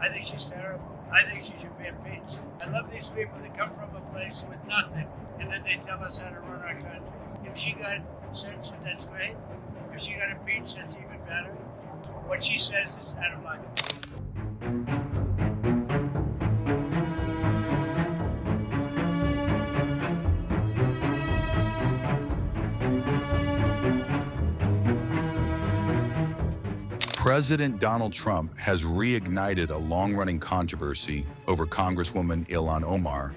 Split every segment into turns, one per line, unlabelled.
I think she's terrible. I think she should be impeached. I love these people that come from a place with nothing, and then they tell us how to run our country. If she got censored, that's great. If she got impeached, that's even better. What she says is out of line.
President Donald Trump has reignited a long-running controversy over Congresswoman Ilhan Omar,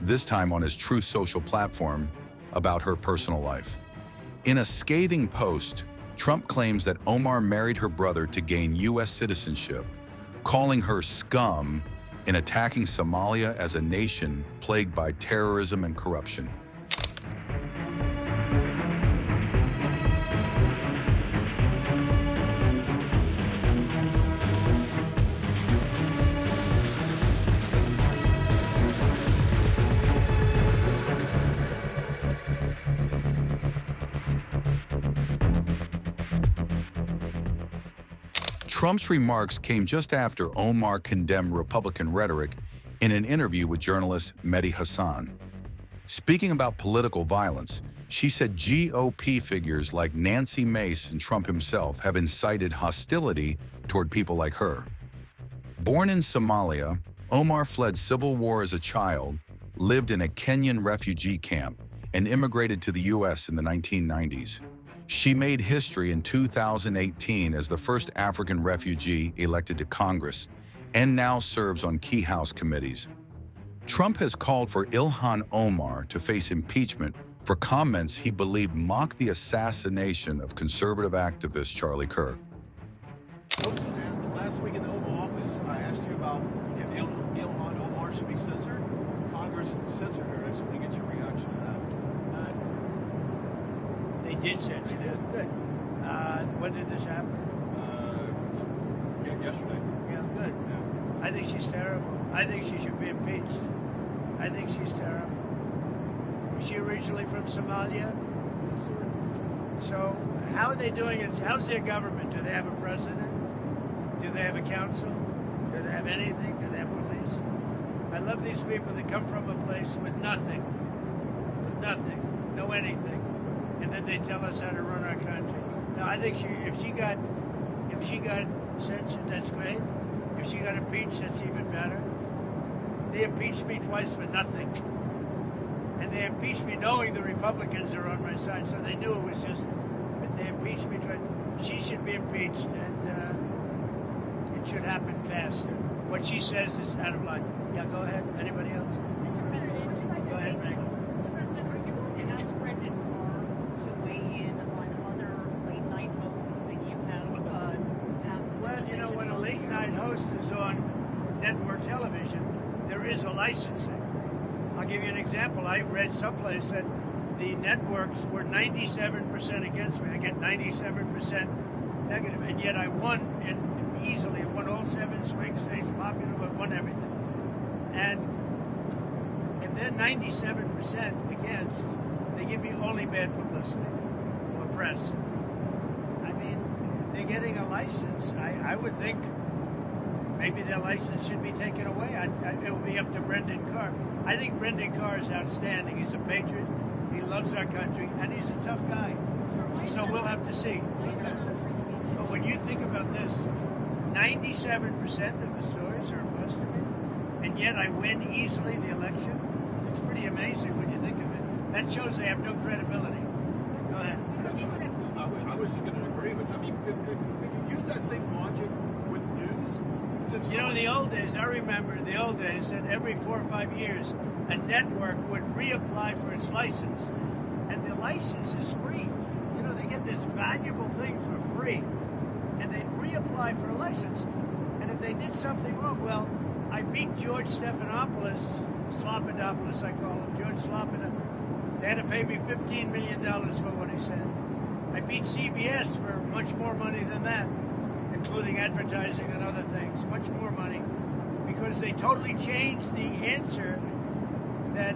this time on his Truth Social platform, about her personal life. In a scathing post, Trump claims that Omar married her brother to gain U.S. citizenship, calling her SCUM in attacking Somalia as a nation plagued by terrorism and corruption. Trump's remarks came just after Omar condemned Republican rhetoric in an interview with journalist Mehdi Hasan. Speaking about political violence, she said GOP figures like Nancy Mace and Trump himself have incited hostility toward people like her. Born in Somalia, Omar fled civil war as a child, lived in a Kenyan refugee camp, and immigrated to the U.S. in the 1990s. She made history in 2018 as the first African refugee elected to Congress, and now serves on key House committees. Trump has called for Ilhan Omar to face impeachment for comments he believed mocked the assassination of conservative activist Charlie Kirk.
Last week in the Oval Office, I asked you about if Ilhan Omar should be censored. Congress censored her. I just want to get your reaction to that.
They did censure it. Good. When did this happen?
Yesterday.
Yeah, good.
Yeah.
I think she's terrible. I think she should be impeached. I think she's terrible. Was she originally from Somalia? So how are they doing it? How's their government? Do they have a president? Do they have a council? Do they have anything? Do they have police? I love these people that come from a place with nothing, no anything. And then they tell us how to run our country. No, I think if she got censored, that's great. If she got impeached, that's even better. They impeached me twice for nothing. And they impeached me knowing the Republicans are on my side, so they knew it was just, but they impeached me twice. She should be impeached, and it should happen faster. What she says is out of line. Yeah, go ahead. Anybody else?
Mr. President, would you like to
Go ahead,
say
Rick.
Mr. President, are you going to ask Brendan to weigh in on other late night hosts that you have
Well, you know, when a late night host is on network television, there is a licensing. I'll give you an example. I read someplace that the networks were 97% against me. I get 97% negative, and yet I won easily. I won all 7 swing states, popular, I won everything. And if they're 97% against, they give me only bad publicity or press. I mean, if they're getting a license, I would think maybe their license should be taken away. It would be up to Brendan Carr. I think Brendan Carr is outstanding. He's a patriot. He loves our country, and he's a tough guy. So we'll have to see. But when you think about this, 97% of the stories are opposed to me, and yet I win easily the election. It's pretty amazing when you think of it. That shows they have no credibility. Go ahead.
I was just going to agree with. I mean, if you use that same logic with news,
you know, in the old days, I remember in the old days that every 4 or 5 years, a network would reapply for its license, and the license is free. You know, they get this valuable thing for free, and they'd reapply for a license. And if they did something wrong, well, I beat George Stephanopoulos, Slopadopoulos I call him, George Slopadopoulos. They had to pay me $15 million for what he said. I beat CBS for much more money than that, including advertising and other things, much more money, because they totally changed the answer that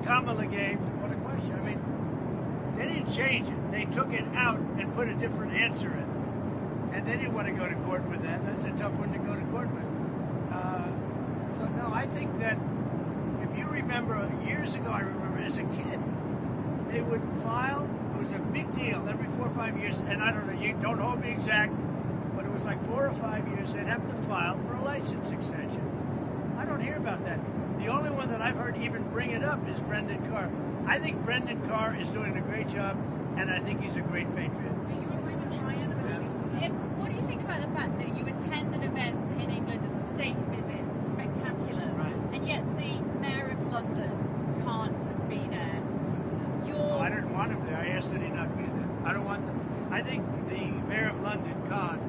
Kamala gave on a question. I mean, they didn't change it. They took it out and put a different answer in. And they didn't want to go to court with that. That's a tough one to go to court with. think that if you remember years ago, I remember as a kid, they would file. It was a big deal every 4 or 5 years, and I don't know. You don't hold me exact, but it was like 4 or 5 years. They'd have to file for a license extension. I don't hear about that. The only one that I've heard even bring it up is Brendan Carr. I think Brendan Carr is doing a great job, and I think he's a great patriot.
Do you agree with Ryan about it? What do you think about the fact that you attend an event in England, a state visit, spectacular,
Right.
and yet the Mayor of London can't be there?
Oh, I didn't want him there. I asked that he not be there. I don't want them. I think the Mayor of London, Khan,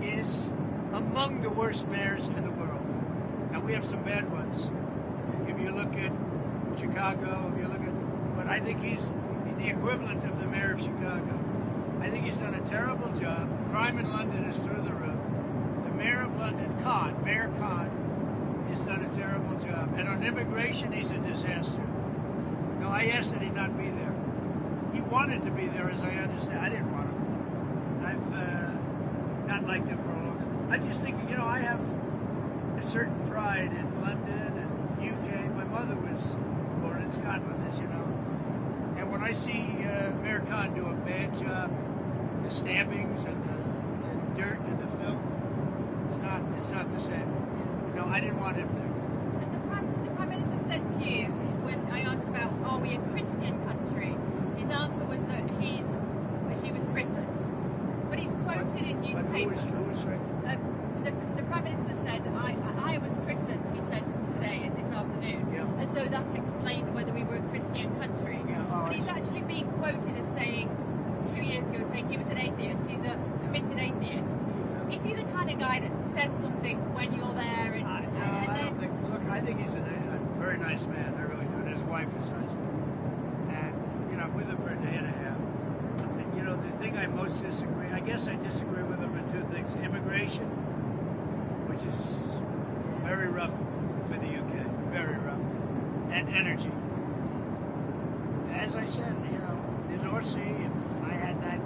is among the worst mayors in the world. And we have some bad ones. If you look at Chicago, if you look at... But I think he's the equivalent of the Mayor of Chicago. I think he's done a terrible job. Crime in London is through the roof. The Mayor of London, Khan, Mayor Khan, has done a terrible job. And on immigration, he's a disaster. No, I asked that he not be there. He wanted to be there, as I understand. I didn't want him. I've not liked him for a long time. I just think, you know, I have a certain pride in London and UK. My mother was born in Scotland, as you know. And when I see Mayor Khan do a bad job, the stabbings and the dirt and the filth, it's not the same. No, I didn't want him there.
And the Prime Minister said to you, when I asked about, are we a Christian country, his answer was that he was christened. But he's quoted in newspapers.
Who was right?
The Prime Minister said, I was christened, he said today, this afternoon,
Yeah.
as though that explained whether we were a Christian country.
Yeah, oh,
but he's actually being quoted as saying, 2 years ago, saying he was an atheist, he's a committed atheist. Is he the kind of guy that says something when you're there and
I
then...
don't think, look, I think he's a very nice man. I really do. And his wife is nice. And, you know, I'm with him for a day and a half. And, you know, the thing I most disagree, I guess I disagree with him in two things. Immigration, which is very rough for the UK, very rough. And energy. As I said, you know, the North Sea, if I had that,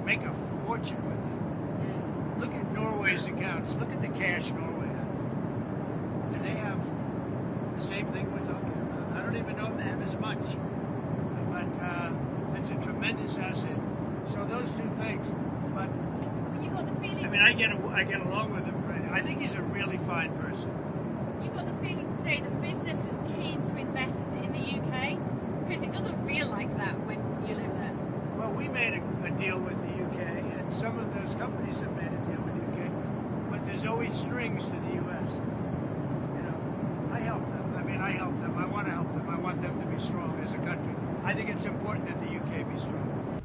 make a fortune with it. Look at Norway's accounts. Look at the cash Norway has. And they have the same thing we're talking about. I don't even know if they have as much. But it's a tremendous asset. So those two things. But
You got the feeling...
I mean, I get along with him. Right? I think he's a really fine person.
You got the feeling today that business is keen to invest in the UK? Because it doesn't feel like that when you live there.
Well, we made a deal with the UK, and some of those companies have made a deal with the UK, but there's always strings to the US. You know, I help them. I mean, I help them. I want to help them. I want them to be strong as a country. I think it's important that the UK be strong.